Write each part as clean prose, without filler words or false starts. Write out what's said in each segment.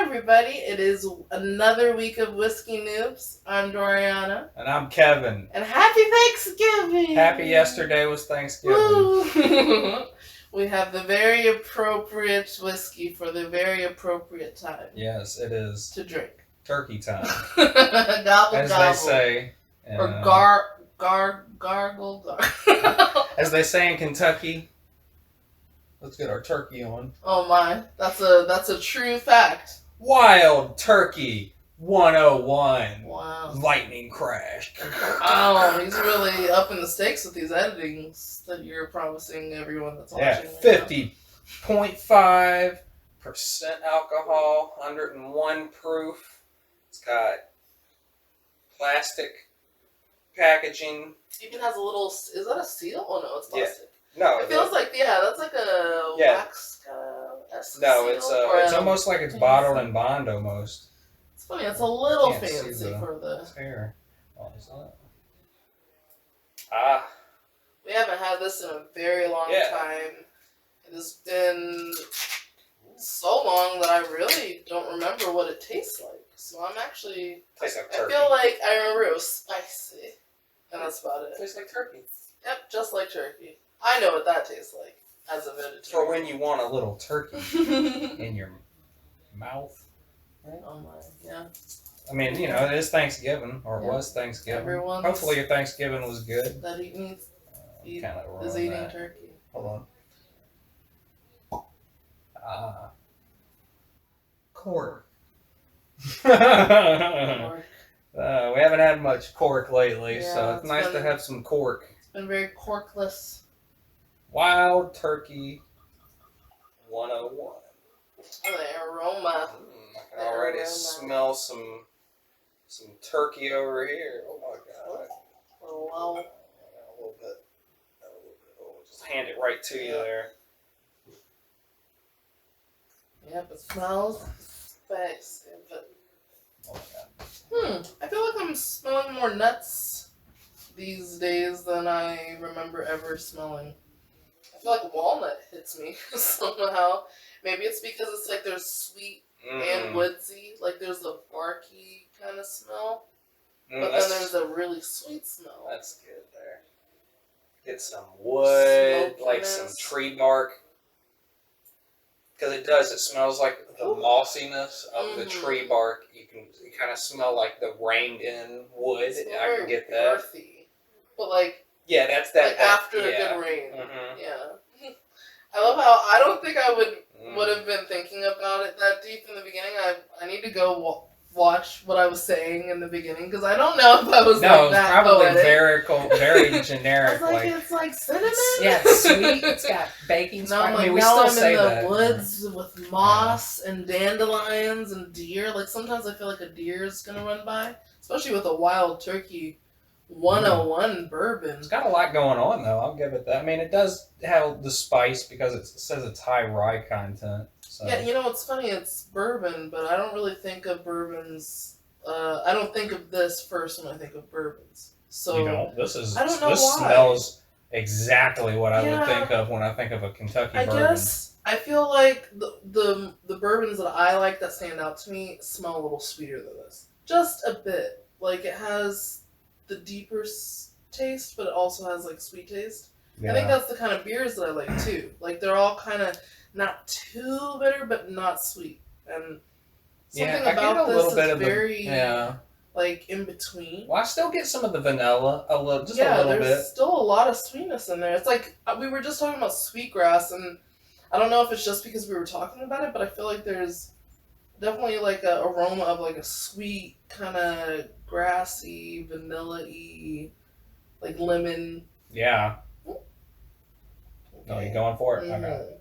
everybody. It is another week of Whiskey Newbs. I'm Doriana. And I'm Kevin. And happy Thanksgiving! Happy yesterday was Thanksgiving. Woo. We have the very appropriate whiskey for the very appropriate time. Yes, it is. To drink. Turkey time. Gobble, as gobble. they say. Or gargle. As they say in Kentucky. Let's get our turkey on. Oh my, that's a true fact. Wild Turkey 101. Wow. Lightning crash. Oh, he's really upping the stakes with these editings that you're promising everyone that's watching. Yeah, 50.5% alcohol, 101 proof. It's got plastic packaging. Even has a little. Is that a seal? Oh no, it's plastic. No, it feels like that's like a wax No, seal it's almost like it's bottled in bond almost. It's funny. It's a little fancy for the hair. Oh, is that? We haven't had this in a very long time. It has been so long that I really don't remember what it tastes like. So I'm actually. Tastes like turkey. I feel like I remember it was spicy, and that's about it. Tastes like turkey. Yep, just like turkey. I know what that tastes like as a vegetarian. For when you want a little turkey in your mouth. Right? Oh my, yeah. I mean, it is Thanksgiving, or it was Thanksgiving. Hopefully your Thanksgiving was good. That he is eating turkey. Hold on. Cork. We haven't had much cork lately, so it's nice to have some cork. It's been very corkless. Wild Turkey 101. Oh, the aroma. I can already smell some turkey over here. Oh my god. Wow. A little bit. Oh, just hand it right to you there. Yep, it smells spicy. I feel like I'm smelling more nuts these days than I remember ever smelling. I feel like walnut hits me somehow. Maybe it's because it's like there's sweet and woodsy. Like there's a barky kind of smell. But then there's a really sweet smell. That's good there. Get some wood, like some tree bark. Because it does. It smells like the mossiness of the tree bark. You kind of smell like the rained in wood. I can get that. Earthy. But like. Yeah, that's that. Like after a good rain. Yeah. I love how I don't think I would have been thinking about it that deep in the beginning. I need to go watch what I was saying in the beginning because I don't know if I was like that probably poetic. very generic. I was like, it's like cinnamon. Yeah, it's sweet. It's got baking spice. No, like, we still say I'm in that. the woods with moss and dandelions and deer. Like sometimes I feel like a deer is gonna run by, especially with a Wild Turkey 101 bourbon. It's got a lot going on though. I'll give it that. I mean, it does have the spice because it says it's high rye content. So. Yeah, it's funny. It's bourbon, but I don't really think of bourbons. I don't think of this first when I think of bourbons. So you don't. This I don't know this why. Smells exactly what I would think of when I think of a Kentucky bourbon. I guess I feel like the bourbons that I like that stand out to me smell a little sweeter than this, just a bit. Like it has the deeper taste, but it also has like sweet taste. Yeah. I think that's the kind of beers that I like too. Like they're all kind of not too bitter, but not sweet. And something about this is very like in between. Well, I still get some of the vanilla, a little bit. There's still a lot of sweetness in there. It's like we were just talking about sweetgrass, and I don't know if it's just because we were talking about it, but I feel like there's definitely like an aroma of like a sweet kind of grassy, vanilla-y, like lemon. Yeah. Okay. Oh, you going for it? Mm-hmm. Okay.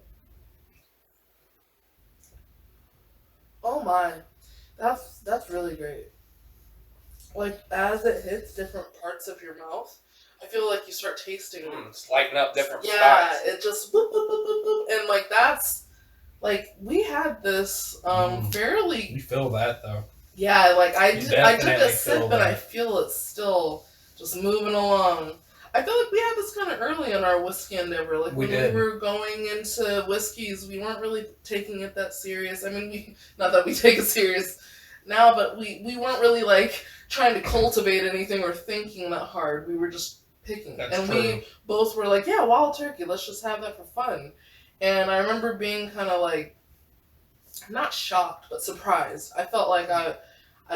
Oh my, that's really great. Like as it hits different parts of your mouth, I feel like you start tasting. It's lighting up different spots. Yeah, it just boop, boop, boop, boop, boop, and like that's like we had this fairly. You feel that though. Yeah, like I took a sip and I feel it still just moving along. I feel like we had this kind of early in our whiskey endeavor. Like when we were going into whiskeys, we weren't really taking it that serious. I mean, not that we take it serious now, but we weren't really like trying to cultivate anything or thinking that hard. We were just picking. That's and true. We both were like, yeah, wild turkey, let's just have that for fun. And I remember being kind of like, not shocked, but surprised. I felt like I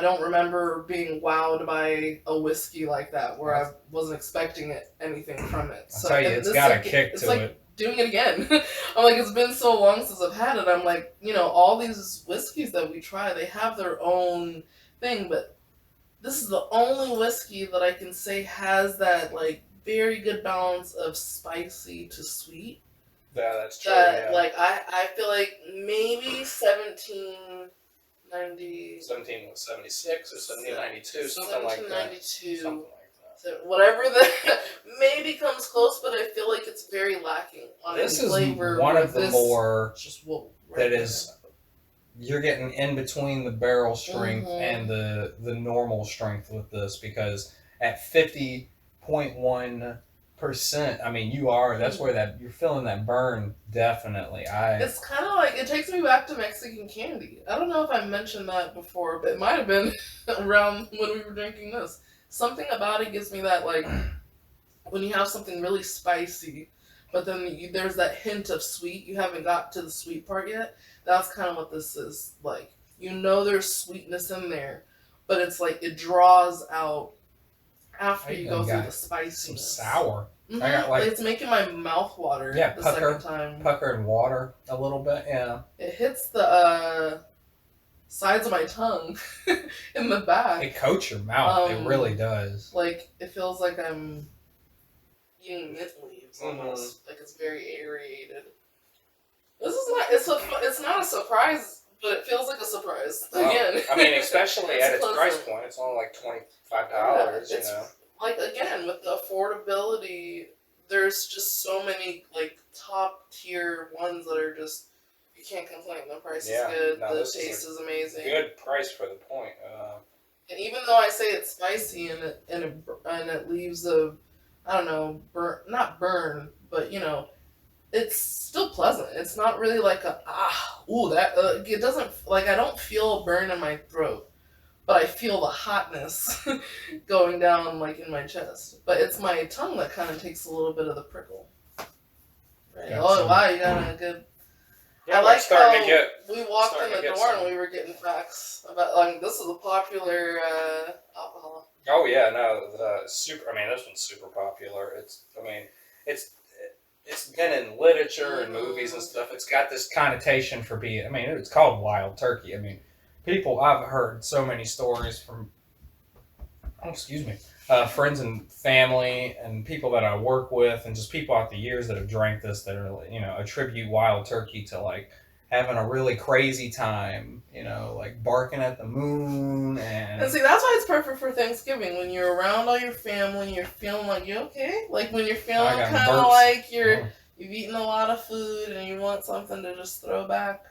don't remember being wowed by a whiskey like that, where I wasn't expecting anything from it. I'll tell you, it's got a kick to it. Doing it again. I'm like, it's been so long since I've had it. I'm like, all these whiskeys that we try, they have their own thing, but this is the only whiskey that I can say has that like very good balance of spicy to sweet. Yeah, that's true. Like I feel like maybe 1776 or 1792, something like that. 1792. Something like that. So whatever that maybe comes close, but I feel like it's very lacking on this flavor. Is one of the more just that is. You're getting in between the barrel strength and the normal strength with this, because at 50.1%, I mean, that's where you're feeling that burn, definitely. It's kind of like, it takes me back to Mexican candy. I don't know if I mentioned that before, but it might have been around when we were drinking this. Something about it gives me that, like, when you have something really spicy, but then there's that hint of sweet. You haven't got to the sweet part yet. That's kind of what this is like. There's sweetness in there, but it's like it draws out after you go through the spiciness. Some sour. Mm-hmm. I got it's making my mouth water. Yeah, the second time. Pucker and water a little bit. Yeah. It hits the sides of my tongue in the back. It coats your mouth. It really does. Like it feels like I'm eating mint leaves almost. Like it's very aerated. This is not. It's not a surprise, but it feels like a surprise. Again, I mean, especially at its price point, it's only like $25. Like again with the affordability, there's just so many like top tier ones that are just you can't complain. The price is good. The taste is amazing. Good price for the point. And even though I say it's spicy and it leaves a, I don't know, not burn, but it's still pleasant. It's not really like it doesn't, like, I don't feel a burn in my throat, but I feel the hotness going down, like, in my chest. But it's my tongue that kind of takes a little bit of the prickle. Right? Oh, wow, you got a good... Yeah, I like how we walked in the door and we were getting facts about, like, this is a popular alcohol. Oh, yeah, no, this one's super popular. It's been in literature and movies and stuff. It's got this connotation for being, it's called wild turkey. I've heard so many stories from, friends and family and people that I work with and just people out the years that have drank this that are, attribute wild turkey to like having a really crazy time, like barking at the moon and see, that's why it's perfect for Thanksgiving. When you're around all your family, you're feeling like you're okay. Like when you're feeling kind of like you've eaten a lot of food and you want something to just throw back.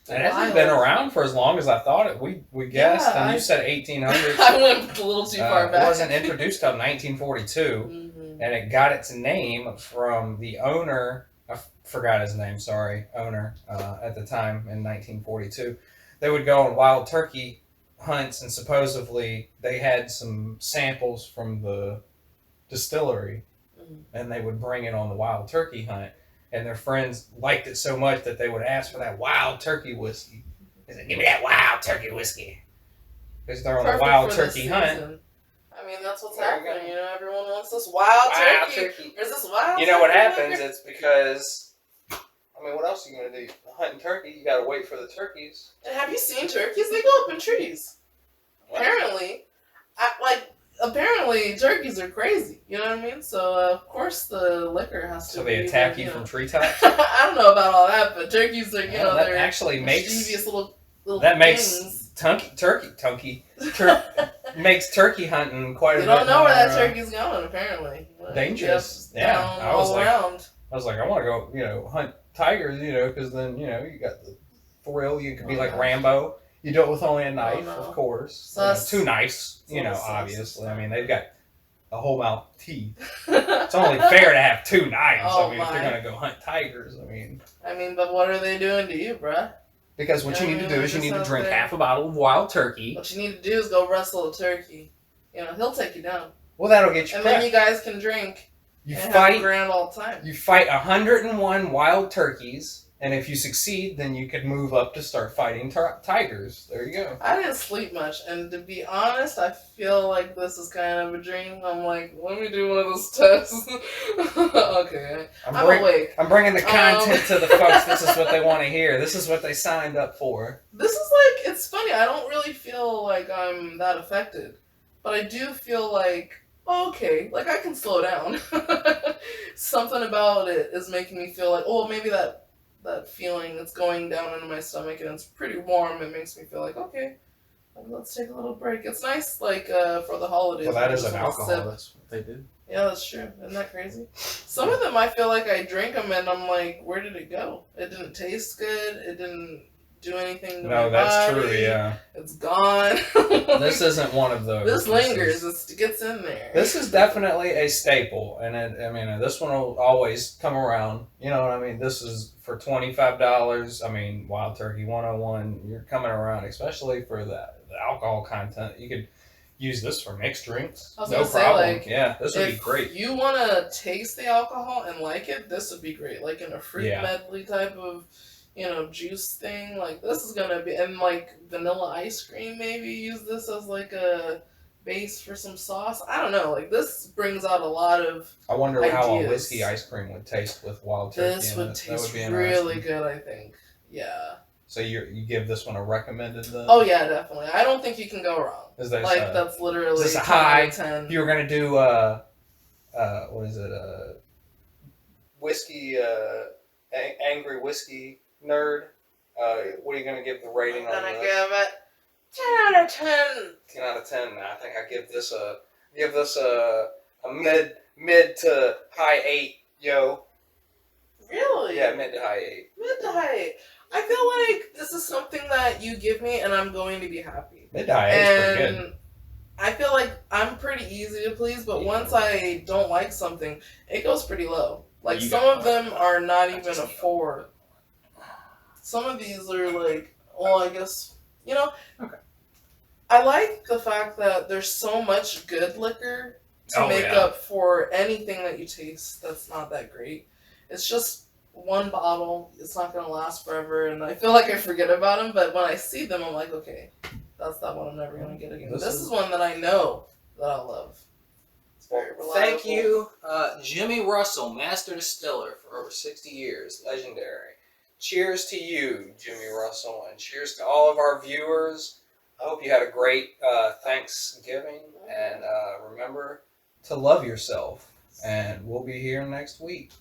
It hasn't been around for as long as I thought it. We guessed, and you said 1800s. I went a little too far back. It wasn't introduced until 1942, and it got its name from the owner. I forgot his name. Sorry, owner. At the time in 1942, they would go on wild turkey hunts, and supposedly they had some samples from the distillery, and they would bring it on the wild turkey hunt. And their friends liked it so much that they would ask for that wild turkey whiskey. They said, "Give me that wild turkey whiskey." Because they're on a wild turkey hunt. That's what's happening. Everyone wants this wild turkey. There's this wild turkey. What happens? It's because, what else are you going to do? Hunting turkey, you got to wait for the turkeys. And have you seen turkeys? They go up in trees. What? Apparently, turkeys are crazy. You know what I mean? So, of course, the liquor has to. So they attack you from treetops. I don't know about all that, but turkeys are, that they're actually mischievous little that things. Makes turkey hunting quite a bit. You don't know where that turkey's going. Apparently, dangerous. Yeah, I was like, I want to go, hunt tigers, because then, you got the thrill. You could be like Rambo. You do it with only a knife, of course. Two knives, obviously. They've got a whole mouth of teeth. It's only fair to have 2 knives. Oh, I mean, if they're gonna go hunt tigers, I mean. But what are they doing to you, bruh? Because what you need to do is you need to drink half a bottle of wild turkey. What you need to do is go wrestle a turkey. He'll take you down. Well, that'll get you. And then you guys can drink. You and fight have a grand all the time. You fight 101 wild turkeys, and if you succeed, then you could move up to start fighting tigers. There you go. I didn't sleep much, and to be honest, I feel like this is kind of a dream. I'm like, let me do one of those tests. Okay, I'm awake. I'm bringing the content to the folks. This is what they want to hear. This is what they signed up for. This is it's funny. I don't really feel like I'm that affected, but I do feel like, okay, I can slow down. Something about it is making me feel like, maybe that feeling that's going down into my stomach and it's pretty warm. It makes me feel like, okay, let's take a little break. It's nice, for the holidays. Well, that is an alcohol. That's what they do. Yeah, that's true. Isn't that crazy? Some of them, I feel like I drink them and I'm like, where did it go? It didn't taste good. It didn't do anything to my body. No, that's true, yeah. It's gone. This isn't one of those. This lingers. It gets in there. This is definitely a staple. And this one will always come around. You know what I mean? This is for $25. Wild Turkey 101. You're coming around, especially for the alcohol content. You could use this for mixed drinks. No problem. Yeah, this would be great. If you want to taste the alcohol and like it, this would be great. Like in a fruit medley type of juice thing, this is gonna be, and vanilla ice cream, maybe use this as a base for some sauce. I don't know, this brings out a lot of I wonder ideas. How a whiskey ice cream would taste with wild turkey. This would taste really good, I think. Yeah. So you give this one a recommended then? Oh yeah, definitely. I don't think you can go wrong. That's literally is this a high 10. If you were gonna do what is it, whiskey, angry whiskey nerd, what are you going to give the rating on this? I'm going to give it 10 out of 10. 10 out of 10. I think I give this a mid to high 8, yo. Really? Yeah, mid to high 8. Mid to high 8. I feel like this is something that you give me and I'm going to be happy. Mid to high 8 is pretty good. I feel like I'm pretty easy to please, but once I don't like something, it goes pretty low. Some of them are not even a 4. Some of these are I guess, Okay. I like the fact that there's so much good liquor to make up for anything that you taste that's not that great. It's just one bottle. It's not going to last forever, and I feel like I forget about them, but when I see them, I'm like, okay, that's that one I'm never going to get again. This is one that I know that I'll love. It's very reliable. Thank you, Jimmy Russell, Master Distiller, for over 60 years. Legendary. Cheers to you, Jimmy Russell, and cheers to all of our viewers. I hope you had a great Thanksgiving, and remember to love yourself, and we'll be here next week.